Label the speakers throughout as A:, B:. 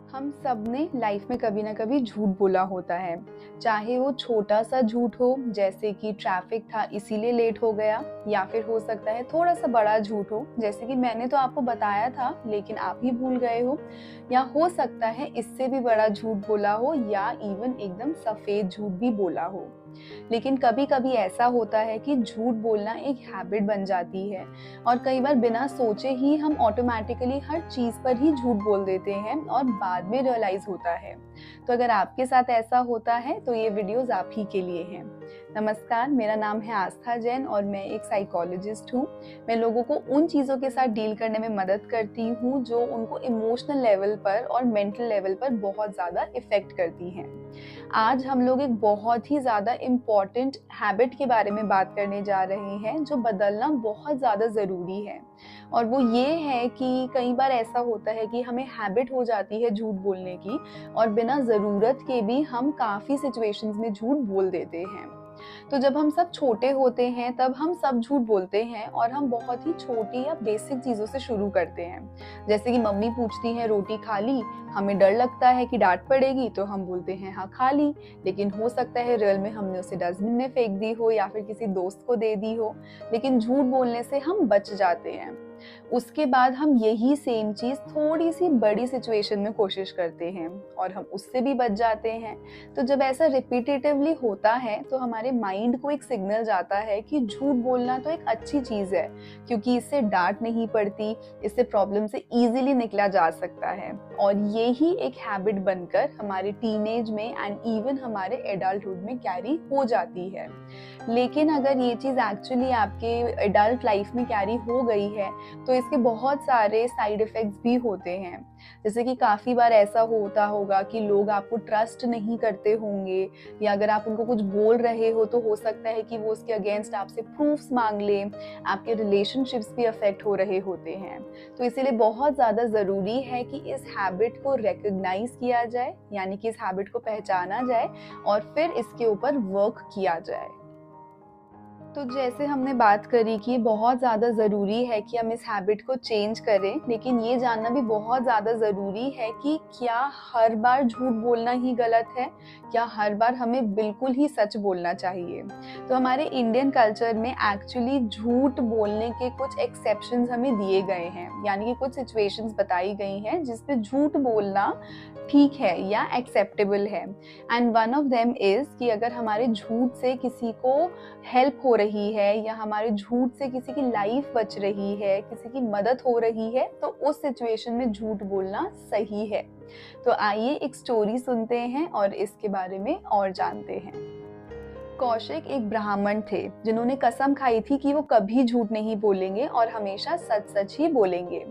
A: हम सब ने लाइफ में कभी ना कभी झूठ बोला होता है। चाहे वो छोटा सा झूठ हो, जैसे कि ट्रैफिक था इसीलिए लेट हो गया, या फिर हो सकता है थोड़ा सा बड़ा झूठ हो, जैसे कि मैंने तो आपको बताया था लेकिन आप ही भूल गए हो। या हो सकता है इससे भी बड़ा झूठ बोला हो, या इवन एकदम सफेद झूठ भी बोला हो। लेकिन कभी कभी ऐसा होता है कि झूठ बोलना एक हैबिट बन जाती है, और कई बार बिना सोचे ही हम ऑटोमेटिकली हर चीज पर ही झूठ बोल देते हैं और बाद में रियलाइज होता है। तो अगर आपके साथ ऐसा होता है तो ये वीडियोस आप ही के लिए हैं। नमस्कार, मेरा नाम है आस्था जैन और मैं एक साइकोलॉजिस्ट हूँ। मैं लोगों को उन चीज़ों के साथ डील करने में मदद करती हूँ जो उनको इमोशनल लेवल पर और मेंटल लेवल पर बहुत ज़्यादा इफ़ेक्ट करती हैं। आज हम लोग एक बहुत ही ज़्यादा इम्पॉर्टेंट हैबिट के बारे में बात करने जा रहे हैं जो बदलना बहुत ज़्यादा ज़रूरी है। और वो ये है कि कई बार ऐसा होता है कि हमें हैबिट हो जाती है झूठ बोलने की, और बिना ज़रूरत के भी हम काफ़ी सिचुएशंस में झूठ बोल देते हैं। तो जब हम सब छोटे होते हैं तब हम सब झूठ बोलते हैं, और हम बहुत ही छोटी या बेसिक चीज़ों से शुरू करते हैं। जैसे कि मम्मी पूछती है रोटी खा ली, हमें डर लगता है कि डांट पड़ेगी तो हम बोलते हैं हाँ खा ली, लेकिन हो सकता है रियल में हमने उसे डस्टबिन में फेंक दी हो या फिर किसी दोस्त को दे दी हो। लेकिन झूठ बोलने से हम बच जाते हैं। उसके बाद हम यही सेम चीज़ थोड़ी सी बड़ी सिचुएशन में कोशिश करते हैं और हम उससे भी बच जाते हैं। तो जब ऐसा रिपीटेटिवली होता है तो हमारे माइंड को एक सिग्नल जाता है कि झूठ बोलना तो एक अच्छी चीज़ है, क्योंकि इससे डांट नहीं पड़ती, इससे प्रॉब्लम से इजीली निकला जा सकता है। और यही एक हैबिट बनकर हमारे टीनेज में एंड इवन हमारे एडल्टहुड में कैरी हो जाती है। लेकिन अगर ये चीज़ एक्चुअली आपके एडल्ट लाइफ में कैरी हो गई है तो इसके बहुत सारे साइड इफ़ेक्ट्स भी होते हैं। जैसे कि काफ़ी बार ऐसा होता होगा कि लोग आपको ट्रस्ट नहीं करते होंगे, या अगर आप उनको कुछ बोल रहे हो तो हो सकता है कि वो उसके अगेंस्ट आपसे प्रूफ्स मांग लें। आपके रिलेशनशिप्स भी अफेक्ट हो रहे होते हैं। तो इसीलिए बहुत ज़्यादा ज़रूरी है कि इस हैबिट को रिकग्नाइज किया जाए, यानी कि इस हैबिट को पहचाना जाए और फिर इसके ऊपर वर्क किया जाए। तो जैसे हमने बात करी कि बहुत ज़्यादा ज़रूरी है कि हम इस हैबिट को चेंज करें, लेकिन ये जानना भी बहुत ज़्यादा ज़रूरी है कि क्या हर बार झूठ बोलना ही गलत है? क्या हर बार हमें बिल्कुल ही सच बोलना चाहिए? तो हमारे इंडियन कल्चर में एक्चुअली झूठ बोलने के कुछ एक्सेप्शंस हमें दिए गए हैं, यानी कि कुछ सिचुएशंस बताई गई हैं जिसमें झूठ बोलना ठीक है या एक्सेप्टेबल है। And one of them is कि अगर हमारे झूठ से किसी को हेल्प हो रही है, या हमारे झूठ से किसी की लाइफ बच रही है, किसी की मदद हो रही है, तो उस सिचुएशन में झूठ बोलना सही है। तो आइए एक स्टोरी सुनते हैं और इसके बारे में और जानते हैं। कौशिक एक ब्राह्मण थे जिन्होंने कसम खाई थी कि वो कभी झूठ नहीं बोलेंगे और हमेशा सच सच ही बोलेंगे।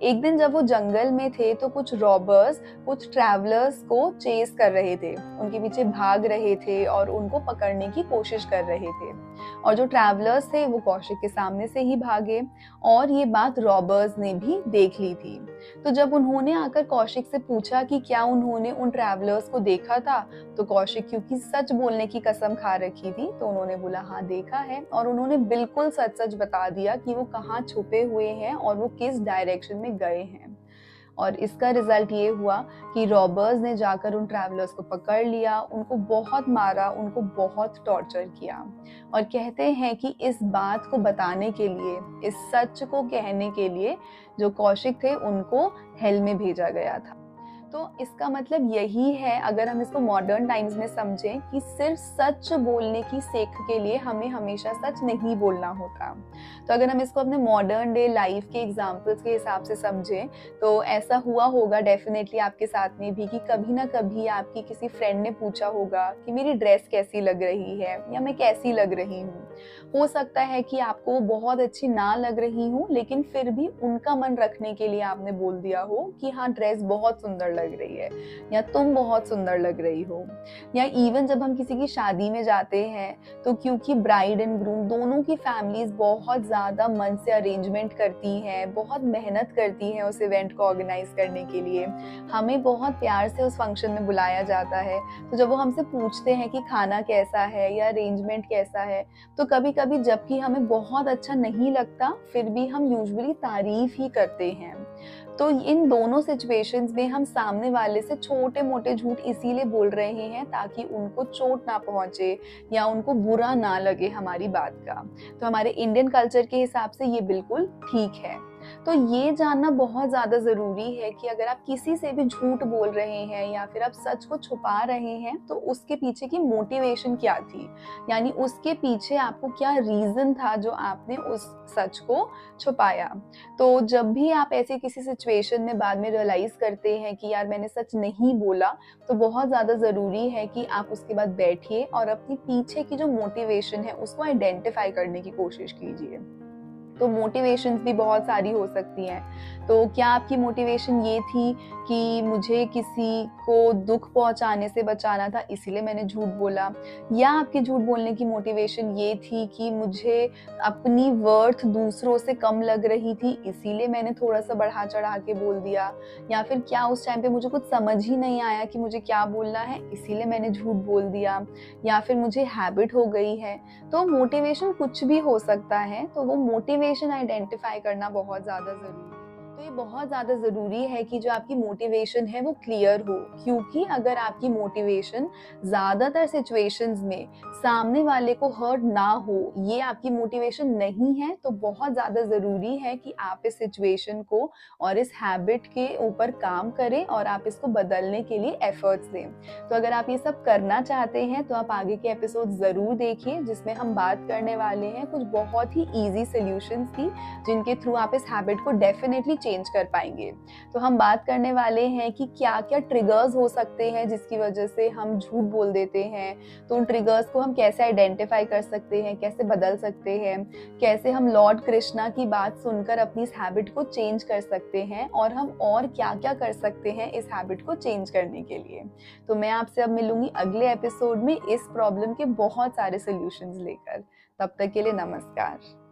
A: एक दिन जब वो जंगल में थे तो कुछ रॉबर्स कुछ ट्रैवलर्स को चेस कर रहे थे, उनके पीछे भाग रहे थे और उनको पकड़ने की कोशिश कर रहे थे। और जो ट्रैवलर्स थे वो कौशिक के सामने से ही भागे, और ये बात रॉबर्स ने भी देख ली थी। तो जब उन्होंने आकर कौशिक से पूछा कि क्या उन्होंने उन ट्रैवलर्स को देखा था, तो कौशिक क्योंकि सच बोलने की कसम खा रखी थी तो उन्होंने बोला हाँ देखा है, और उन्होंने बिल्कुल सच सच बता दिया कि वो कहाँ छुपे हुए हैं और वो किस डायरेक्शन में गए हैं। और इसका रिजल्ट ये हुआ कि रॉबर्स ने जाकर उन ट्रैवलर्स को पकड़ लिया, उनको बहुत मारा, उनको बहुत टॉर्चर किया। और कहते हैं कि इस बात को बताने के लिए, इस सच को कहने के लिए जो कौशिक थे उनको हेल में भेजा गया था। तो इसका मतलब यही है, अगर हम इसको मॉडर्न टाइम्स में समझें, कि सिर्फ सच बोलने की सेक के लिए हमें हमेशा सच नहीं बोलना होता। तो अगर हम इसको अपने मॉडर्न डे लाइफ के एग्जाम्पल्स के हिसाब से समझें तो ऐसा हुआ होगा डेफिनेटली आपके साथ में भी कि कभी ना कभी आपकी किसी फ्रेंड ने पूछा होगा कि मेरी ड्रेस कैसी लग रही है या मैं कैसी लग रही हूँ। हो सकता है कि आपको बहुत अच्छी ना लग रही हूँ, लेकिन फिर भी उनका मन रखने के लिए आपने बोल दिया हो कि हाँ ड्रेस बहुत सुंदर लग रही है, या तुम बहुत सुंदर लग रही हो। या इवन जब हम किसी की शादी में जाते हैं तो क्योंकि ब्राइड एंड ग्रूम दोनों की फैमिलीज बहुत ज़्यादा मन से अरेंजमेंट करती हैं, बहुत मेहनत करती हैं उस इवेंट को ऑर्गेनाइज करने के लिए, हमें बहुत प्यार से उस फंक्शन में बुलाया जाता है। तो जब वो हमसे पूछते हैं कि खाना कैसा है या अरेंजमेंट कैसा है, तो कभी कभी जबकि हमें बहुत अच्छा नहीं लगता फिर भी हम यूजुअली तारीफ ही करते हैं। तो इन दोनों सिचुएशंस में हम सामने वाले से छोटे-मोटे झूठ इसीलिए बोल रहे हैं ताकि उनको चोट ना पहुँचे या उनको बुरा ना लगे हमारी बात का। तो हमारे इंडियन कल्चर के हिसाब से ये बिल्कुल ठीक है। तो ये जानना बहुत ज़्यादा ज़रूरी है कि अगर आप किसी से भी झूठ बोल रहे हैं या फिर आप सच को छुपा रहे हैं, तो उसके पीछे की मोटिवेशन क्या थी? यानी उसके पीछे आपको क्या रीज़न था जो आपने उस सच को छुपाया? तो जब भी आप ऐसे किसी सिचुएशन में बाद में रियलाइज़ करते हैं कि यार मैंने सच नहीं बोला, तो बहुत ज़्यादा ज़रूरी है कि आप उसके बाद बैठिए और अपनी पीछे की जो मोटिवेशन है उसको आइडेंटिफ़ाई करने की कोशिश कीजिए। तो मोटिवेशंस भी बहुत सारी हो सकती हैं। तो क्या आपकी मोटिवेशन ये थी कि मुझे किसी को दुःख पहुँचाने से बचाना था इसीलिए मैंने झूठ बोला? या आपकी झूठ बोलने की मोटिवेशन ये थी कि मुझे अपनी वर्थ दूसरों से कम लग रही थी इसीलिए मैंने थोड़ा-सा बढ़ा-चढ़ा के बोल दिया? या फिर क्या उस टाइम पे मुझे कुछ समझ ही नहीं आया कि मुझे क्या बोलना है इसीलिए मैंने झूठ बोल दिया? या फिर मुझे हैबिट हो गई है? तो मोटिवेशन कुछ भी हो सकता है, तो वो मोटिवेशन आइडेंटिफाई करना बहुत ज़्यादा ज़रूरी है। तो ये बहुत ज़्यादा ज़रूरी है कि जो आपकी मोटिवेशन है वो क्लियर हो, क्योंकि अगर आपकी मोटिवेशन ज़्यादातर सिचुएशंस में सामने वाले को हर्ट ना हो, ये आपकी मोटिवेशन नहीं है, तो बहुत ज़्यादा ज़रूरी है कि आप इस सिचुएशन को और इस हैबिट के ऊपर काम करें और आप इसको बदलने के लिए एफर्ट्स दें। तो अगर आप ये सब करना चाहते हैं तो आप आगे के एपिसोड ज़रूर देखिए, जिसमें हम बात करने वाले हैं कुछ बहुत ही ईज़ी सॉल्यूशंस की, जिनके थ्रू आप इस हैबिट को डेफिनेटली चेंज कर पाएंगे। तो हम बात करने वाले हैं कि क्या-क्या ट्रिगर्स हो सकते हैं जिसकी वजह से हम झूठ बोल देते हैं। तो उन ट्रिगर्स को हम कैसे आइडेंटिफाई कर सकते हैं, कैसे बदल सकते हैं, कैसे हम लॉर्ड कृष्णा की बात सुनकर अपनी इस हैबिट को चेंज कर सकते हैं और हम और क्या-क्या कर सकते हैं इस हैबिट को चेंज करने के लिए। तो मैं आपसे अब मिलूंगी अगले एपिसोड में इस प्रॉब्लम के बहुत सारे सॉल्यूशंस लेकर। तब तक के लिए नमस्कार।